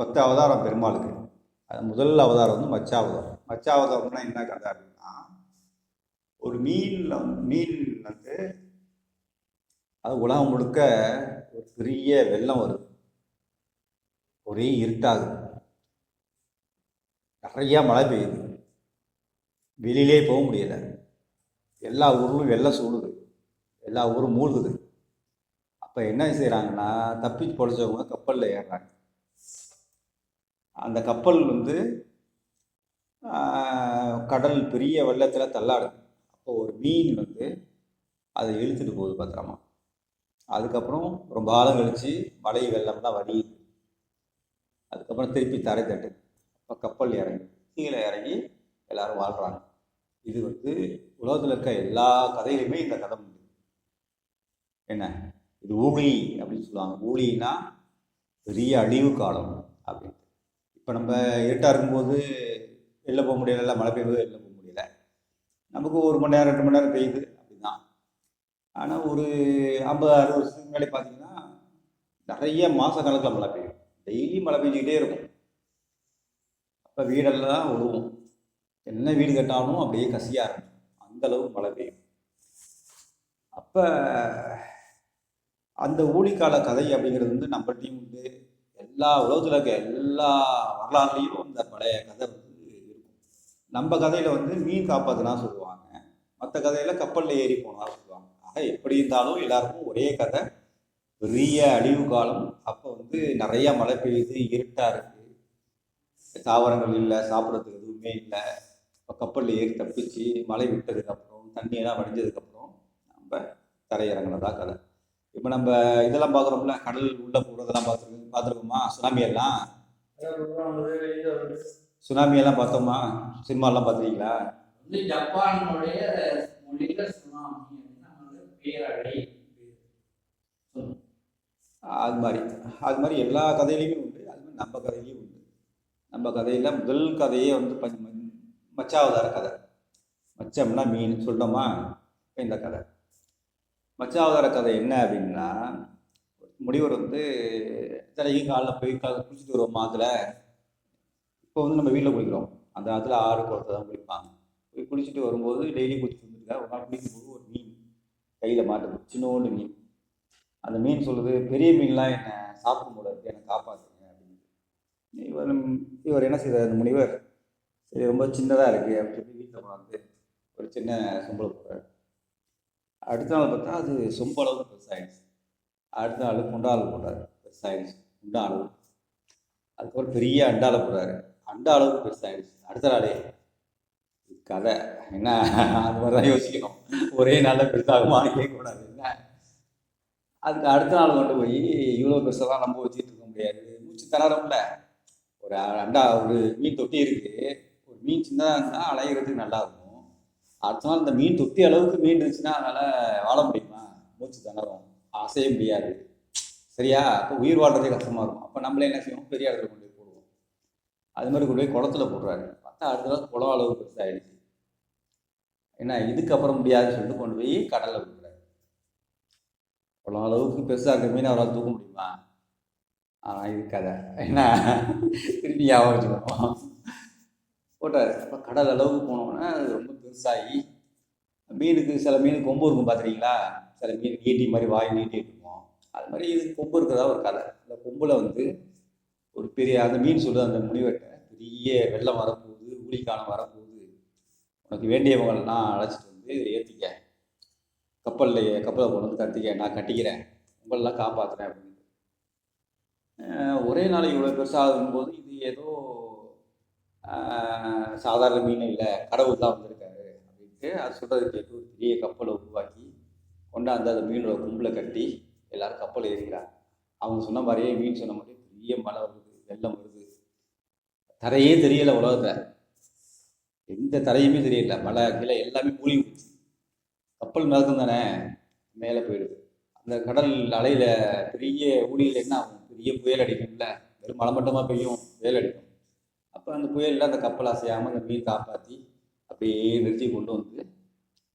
10 அவதாரம் பெருமாளுக்கு. அது முதல் அவதாரம் வந்து மச்சாவதாரம். மச்சாவதாரம்னா என்ன கதை அப்படின்னா, ஒரு மீன் வந்து அது உலகம் முழுக்க ஒரு பெரிய வெள்ளம் வருது. ஒரே இருட்டாகுது. நிறையா மழை பெய்யுது. வெளியிலே போக முடியல. எல்லா ஊர்களும் வெள்ளம் சூழுது. எல்லா ஊரும் மூழ்குது. அப்போ என்ன செய்கிறாங்கன்னா, தப்பி பொழைச்சவங்க கப்பலில் ஏறுறாங்க. அந்த கப்பல் வந்து கடல் பெரிய வெள்ளத்தில் தள்ளாடுது. அப்போ ஒரு மீன் வந்து அதை இழுத்துட்டு போகுது பத்திரமா. அதுக்கப்புறம் ரொம்ப காலம் கழித்து மழை வெள்ளம்லாம் வடியுது. அதுக்கப்புறம் திருப்பி தரை தட்டுது. அப்போ கப்பல் இறங்கி கீழே இறங்கி எல்லாரும் வாழ்கிறாங்க. இது வந்து உலகத்தில் இருக்க எல்லா கதையிலுமே இந்த கதை உண்டு. என்ன இது ஊழி அப்படின்னு சொல்லுவாங்க. ஊழின்னா பெரிய அழிவு காலம் அப்படின்ட்டு. இப்போ நம்ம இருட்டாக இருக்கும்போது வெளில போக முடியல, மழை பெய்யும்போது வெளில போக முடியல. நமக்கு 1 மணி நேரம் 2 மணி நேரம் பெய்யுது அப்படிதான். ஆனால் ஒரு 50-60 வருஷத்துக்கு முன்னாடி பார்த்தீங்கன்னா நிறைய மாத கணக்கில் மழை பெய்யும். டெய்லி மழை பெஞ்சிக்கிட்டே இருக்கும். அப்போ வீடெல்லாம் விழுவும். என்ன வீடு கட்டாலும் அப்படியே கசியாக இருக்கும். அந்த அளவுக்கு மழை பெய்யும். அப்போ அந்த ஊழிக்கால கதை அப்படிங்கிறது வந்து நம்மள்டையும் உண்டு. எல்லா உலகத்தில் இருக்க எல்லா வரலாறுலையும் அந்த பழைய கதை வந்து இருக்கும். நம்ம கதையில் வந்து மீன் காப்பாற்றினா சொல்லுவாங்க, மற்ற கதையில் கப்பலில் ஏறி போனா சொல்லுவாங்க. ஆக எப்படி இருந்தாலும் எல்லாருக்கும் ஒரே கதை. பெரிய அழிவு காலம். அப்போ வந்து நிறைய மழை பெய்யுது, இருட்டாக இருக்குது, தாவரங்கள் இல்லை, சாப்பிட்றதுக்கு எதுவுமே இல்லை. இப்போ கப்பலில் ஏறி தப்பிச்சு மழை விட்டதுக்கப்புறம் தண்ணியெல்லாம் வடிஞ்சதுக்கப்புறம் நம்ம தரையிறங்கினதா கதை. இப்போ நம்ம இதெல்லாம் பார்க்குறோம்ல, கடல் உள்ளே போகிறதெல்லாம் பார்த்துருக்கோமா? சுனாமியெல்லாம் பார்த்தோமா? சினிமாலாம் பார்த்துருக்கீங்களா? ஜப்பானுடைய மொழியில சுனாமி பேரலை. அது மாதிரி எல்லா கதையிலையுமே உண்டு. அது மாதிரி நம்ம கதையிலையும் உண்டு. நம்ம கதையில் முதல் கதையே வந்து மச்சாவதார கதை. மச்சம்னா மீன் சொல்லிட்டோமா? இந்த கதை மச்சாவதார கதை என்ன அப்படின்னா, முனிவர் வந்து தலைக்கு காலில் போய் குளிச்சுட்டு வருவோம் ஆற்றுல. இப்போ வந்து நம்ம வீட்டில் குளிக்கிறோம், அந்த ஆற்றுல ஆறு குளத்தை தான் குளிப்பாங்க. போய் குளிச்சுட்டு வரும்போது டெய்லி குளிச்சுட்டு வந்துருக்காரு. ஒரு நாள் குளிக்கும்போது ஒரு மீன் கையில் மாட்டுது, சின்னோண்டு மீன். அந்த மீன் சொல்லுது, பெரிய மீன்லாம் என்னை சாப்பிட முடியாது, என்னை காப்பாற்றுங்க அப்படின்னு. இவர் என்ன செய்கிறார், அந்த முனிவர், சரி ரொம்ப சின்னதாக இருக்குது அப்படின்னு சொல்லி வீட்டில் கொண்டாந்து ஒரு சின்ன சொம்பளை போடுறாரு. அடுத்த நாள் பார்த்தா அது சொம்ப அளவுக்கு பெருசாகிடுச்சு. அடுத்த நாள் குண்டால் போடுறாரு, பெருசாகிடுச்சு குண்டா அளவு. அதுக்கப்புறம் பெரிய அண்டால போடுறாரு, அண்டா அளவுக்கு பெருசாகிடுச்சு. அடுத்த நாளே கதை என்ன, அது மாதிரி தான் யோசிக்கணும். ஒரே நாளில் பெருசாகுமான்னு கேட்கக்கூடாது. என்ன அதுக்கு அடுத்த நாள் கொண்டு போய் இவ்வளோ பெருசாக நம்ம வச்சுட்டு இருக்க முடியாது, மூச்சு திணறோம்ல. ஒரு அண்டா, ஒரு மீன் தொட்டி இருக்குது. ஒரு மீன் சின்னதாக இருந்தால் அலைகிறதுக்கு நல்லா இருக்கும். அடுத்த நாள் இந்த மீன் தொட்டி அளவுக்கு மீன் இருந்துச்சுன்னா அதனால் வாழ முடியுமா? மூச்சு திணறும், அசைய முடியாது. சரியா? அப்போ உயிர் வாழ்றதே கஷ்டமாக இருக்கும். அப்போ நம்மளே என்ன செய்வோம், பெரிய இடத்துல கொண்டு போய் போடுவோம். அது மாதிரி கொண்டு போய் குளத்துல போடுறாரு. பார்த்தா அடுத்த நாள் குளம் அளவு பெருசாகிடுச்சு. ஏன்னா இதுக்கப்புறம் முடியாதுன்னு சொல்லிட்டு கொண்டு போய் கடலில் விடுறாரு. குளம் அளவுக்கு பெருசாக இருக்க மீன் அவரால் தூக்க முடியுமா? ஆனால் இது கதை என்ன, திருப்பி ஞாபகம் வச்சுக்கணும். போட்டார். அப்போ கடல் அளவுக்கு போனோம்னா அது ரொம்ப பெருசாகி மீனுக்கு, சில மீனுக்கு கொம்பு இருக்கும் பார்த்துருக்கீங்களா? சில மீன் ஈட்டி மாதிரி வாய் நீட்டிட்டு இருக்கும். அது மாதிரி இது கொம்பு இருக்கிறதா ஒரு கதை. அந்த கொம்பில் வந்து ஒரு பெரிய, அந்த மீன் சொல்லுது அந்த முனிவர்கிட்ட, பெரிய வெள்ளம் வரப்போகுது, ஊழிக்காலம் வரப்போகுது, உனக்கு வேண்டியவங்களெல்லாம் அழைச்சிட்டு வந்து ஏற்றிக்க, கப்பலை கொண்டு வந்து கட்டிக்க, நான் கட்டிக்கிறேன், உங்களெல்லாம் காப்பாற்றுறேன் அப்படின்னு. ஒரே நாளைக்கு இவ்வளோ பெருசாகும் போது இது ஏதோ சாதாரண மீன் இல்லை, கடவுள் தான் வந்திருக்காரு அப்படின்ட்டு அது சொல்கிறது கேட்டு ஒரு பெரிய கப்பலை உருவாக்கி கொண்டாந்து அந்த மீனோட கும்பில் கட்டி எல்லோரும் கப்பல் ஏறிக்கிறாங்க. அவங்க சொன்ன மாதிரியே மீன் சொன்ன மாதிரியே பெரிய மழை வருது, வெள்ளம் வருது. தரையே தெரியலை, உலகத்தை எந்த தரையுமே தெரியல, மழை கீழே எல்லாமே மூழ்கி போச்சு. கப்பல் மிதக்கும் தானே, மேலே போயிடுது. அந்த கடல் அலையில் பெரிய ஊழியில் என்ன ஆகும், பெரிய புயல் அடிக்கும்ல, வெறும் மழை மட்டுமா பெய்யும், புயல் அடிக்கும். அப்போ அந்த புயலில் அந்த கப்பல் அசையாமல் அந்த மீன் காப்பாற்றி அப்படியே நிறுத்தி கொண்டு வந்து,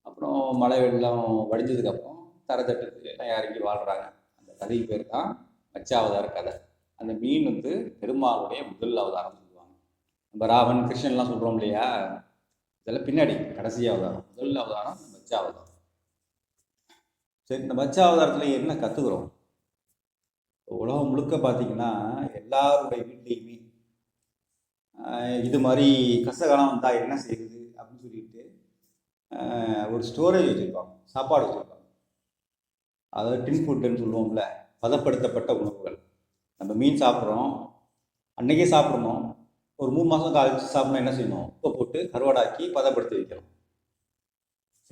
அப்புறம் மழை வெள்ளம் வடிஞ்சதுக்கப்புறம் தரை தட்டுக்கு எல்லாம் இறங்கி வாழ்கிறாங்க. அந்த கதைக்கு பேர் தான் மச்சாவதார கதை. அந்த மீன் வந்து பெருமாளுடைய முதல் அவதாரம் சொல்லுவாங்க. நம்ம ராவன் கிருஷ்ணன்லாம் சொல்கிறோம் இல்லையா, இதெல்லாம் பின்னாடி கடைசி அவதாரம். முதல் அவதாரம் இந்த மச்ச அவதாரம். சரி, இந்த மச்ச அவதாரத்தில் என்ன கற்றுக்குறோம்? உலகம் முழுக்க பார்த்தீங்கன்னா எல்லாருடைய வீட்லேயுமே இது மாதிரி கஷ்டகாலம் வந்தால் என்ன செய்யுது அப்படின்னு சொல்லிட்டு ஒரு ஸ்டோரேஜ் வச்சுருப்பாங்க, சாப்பாடு வச்சுருப்பாங்க. அதாவது டின் ஃபுட்டுன்னு சொல்லுவோம்ல, பதப்படுத்தப்பட்ட உணவுகள். நம்ம மீன் சாப்பிட்றோம், அன்றைக்கே சாப்பிடணும். ஒரு 3 மாதம் கழிச்சு சாப்பிடணும். என்ன செய்யணும்? உப்பை போட்டு கருவாடாக்கி பதப்படுத்தி வைக்கணும்.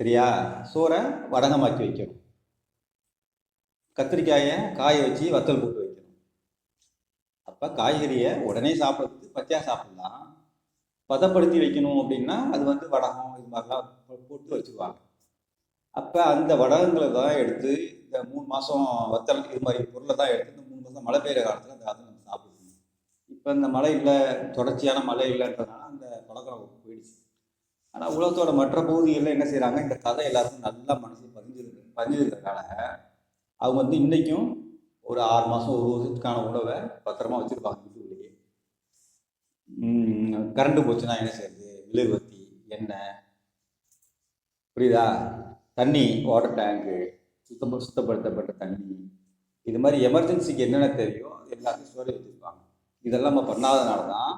சரியா? சோறை வடகமாக்கி வைக்கணும். கத்திரிக்காயை காய வச்சு வத்தல் போட்டு வைக்கணும். அப்போ காய்கறியை உடனே சாப்பிட்றதுக்கு பச்சையாக சாப்பிடலாம். பதப்படுத்தி வைக்கணும் அப்படின்னா அது வந்து வடகம் இது மாதிரிலாம் போட்டு வச்சுருவாங்க. அப்போ அந்த வடகங்களை தான் எடுத்து இந்த 3 மாதம் வத்தல் இது மாதிரி பொருளை தான் எடுத்து இந்த 3 மாதம் மழை பெய்கிற காலத்தில் அந்த காலத்தில் நம்ம சாப்பிடுவோம். இப்போ இந்த மழை இல்லை, தொடர்ச்சியான மழை இல்லைன்றதுனால அந்த பழக்கம் போயிடுச்சு. ஆனால் உலகத்தோட மற்ற பகுதிகளில் என்ன செய்கிறாங்க, இந்த கதை எல்லாருக்கும் நல்லா மனசு பதிஞ்சிருக்கிறதுனால அவங்க வந்து இன்றைக்கும் ஒரு 6 மாதம் 1 வருஷத்துக்கான உணவை பத்திரமா வச்சுருப்பாங்க வீட்டுக்குள்ளேயே. கரண்ட் போச்சுன்னா என்ன செய்யுது? மெழுகுவர்த்தி, எண்ணெய், புரியுதா? தண்ணி, வாட்டர் டேங்கு, சுத்தப்படுத்தப்பட்ட தண்ணி, இது மாதிரி எமர்ஜென்சிக்கு என்னென்ன தேவையோ அது எல்லாத்தையும் ஸ்டோரேஜ் வச்சுருப்பாங்க. இதெல்லாம் நம்ம பண்ணாதனால தான்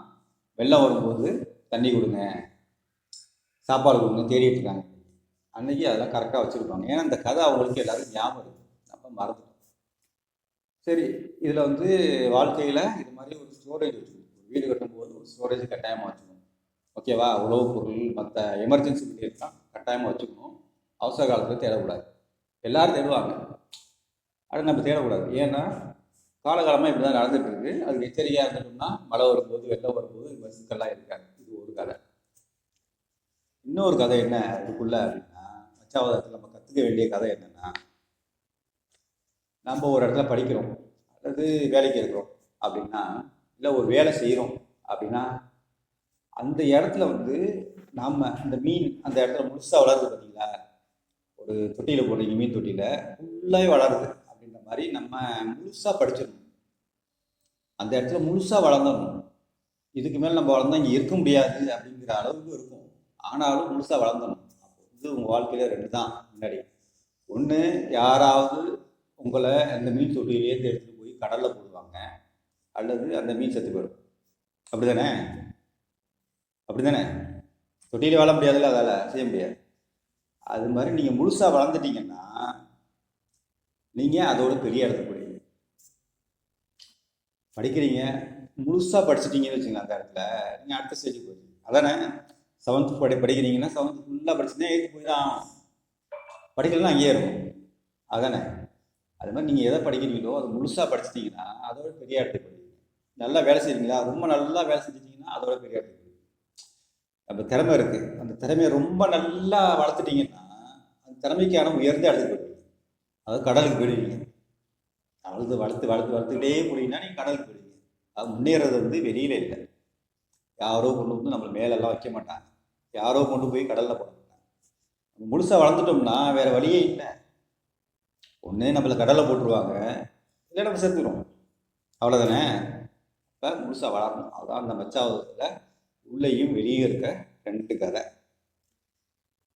வெள்ளம் வரும்போது தண்ணி கொடுங்க, சாப்பாடு கொடுங்க தேடிட்டு இருக்காங்க. அன்னைக்கு அதெல்லாம் கரெக்டாக வச்சுருப்பாங்க. ஏன்னா இந்த கதை அவங்களுக்கு எல்லாரும் ஞாபகம் இருக்குது, நம்ம மறந்துட்டோம். சரி, இதில் வந்து வாழ்க்கையில் இது மாதிரி ஒரு ஸ்டோரேஜ் வச்சுக்கணும். வீடு கட்டும்போது ஒரு ஸ்டோரேஜ் கட்டாயமாக வச்சுக்கணும். ஓகேவா? உணவுப் பொருள் மற்ற எமர்ஜென்சி மெட்டீரியல் கட்டாயமாக வச்சுக்கணும். அவசர காலத்தில் தேடக்கூடாது. எல்லாரும் தேடுவாங்க, அது நம்ம தேடக்கூடாது. ஏன்னா காலகாலமாக இப்படி தான் நடந்துட்டு இருக்கு. அதுக்கு எச்சரிக்கையாக இருந்துட்டோம்னா மழை வரும்போது வெள்ளம் வரும்போது இது மாதிரி சிக்கல்லாம் இருக்காது. இது ஒரு கதை. இன்னொரு கதை என்ன இதுக்குள்ள அப்படின்னா, மச்சாவதாரத்தில் நம்ம கற்றுக்க வேண்டிய கதை என்னன்னா, நம்ம ஒரு இடத்துல படிக்கிறோம் அல்லது வேலைக்கு இருக்கிறோம் அப்படின்னா, இல்லை ஒரு வேலை செய்கிறோம் அப்படின்னா, அந்த இடத்துல வந்து நாம் அந்த மீன் அந்த இடத்துல முழுசாக வளருது பார்த்தீங்களா? ஒரு தொட்டியில் போடுறீங்க, மீன் தொட்டியில் ஃபுல்லாகவே வளருது அப்படின்ற மாதிரி நம்ம முழுசாக படிச்சிடணும். அந்த இடத்துல முழுசாக வளர்ந்துடணும். இதுக்கு மேலே நம்ம வளர்ந்தா இங்கே இருக்க முடியாது அப்படிங்கிற அளவுக்கு இருக்கும். ஆனாலும் முழுசாக வளர்ந்துடணும். அப்போ வந்து உங்கள் வாழ்க்கையில் 2 தான் முன்னாடி. ஒன்று, யாராவது உங்களை அந்த மீன் தொட்டியிலேருந்து எடுத்துகிட்டு போய் கடலில் போடுவாங்க, அல்லது அந்த மீன் செத்து போயிடும். அப்படி தானே? அப்படி தானே? தொட்டியிலே வாழ முடியாதுல்ல, அதால் செய்ய முடியாது. அது மாதிரி நீங்கள் முழுசாக வளர்ந்துட்டீங்கன்னா நீங்கள் அதோட பெரிய இடத்துக்கு போடுவீங்க. படிக்கிறீங்க, முழுசாக படிச்சிட்டிங்கன்னு வச்சுங்களேன், அந்த இடத்துல நீங்கள் அடுத்த ஸ்டேஜுக்கு போயிடுவீங்க. அதானே? 7th படிக்கிறீங்கன்னா 7th ஃபுல்லாக படிச்சுன்னா 8th போய் தான் ஆகும். படிக்கலாம் அங்கேயே இருக்கும். அதானே? அது மாதிரி நீங்கள் எதை படிக்கிறீங்களோ அது முழுசாக படிச்சிட்டிங்கன்னா அதோட பெரிய இடத்துக்கு போயிடுவீங்க. நல்லா வேலை செய்கிறீங்களா? ரொம்ப நல்லா வேலை செஞ்சிட்டிங்கன்னா அதோட பெரிய இடத்துக்கு போயிடுவீங்க. நம்ம திறமை இருக்குது, அந்த திறமையை ரொம்ப நல்லா வளர்த்துட்டிங்கன்னா அந்த திறமைக்கான உயர்ந்த இடத்துக்கு போயிடுவீங்க. அதாவது கடலுக்கு போயிடுவீங்க. வளர்த்துக்கிட்டே போனீங்கன்னா நீங்கள் கடலுக்கு போயிடுவீங்க. அது முன்னேறது வந்து வெளியில் இல்லை. யாரோ கொண்டு வந்து நம்மளை மேலெல்லாம் வைக்க மாட்டாங்க, யாரோ கொண்டு போய் கடலில் போட மாட்டாங்க. நம்ம முழுசாக வளர்ந்துட்டோம்னா வேறு வழியே இல்லை. ஒன்று நம்மளை கடலில் போட்டுருவாங்க, இல்லை நம்ம செத்துக்கிறோம். அவ்வளோதானே? இப்போ முழுசாக வளரணும். அதுதான் அந்த மச்சாவதத்தில் உள்ளேயும் வெளியே இருக்க 2 கதை.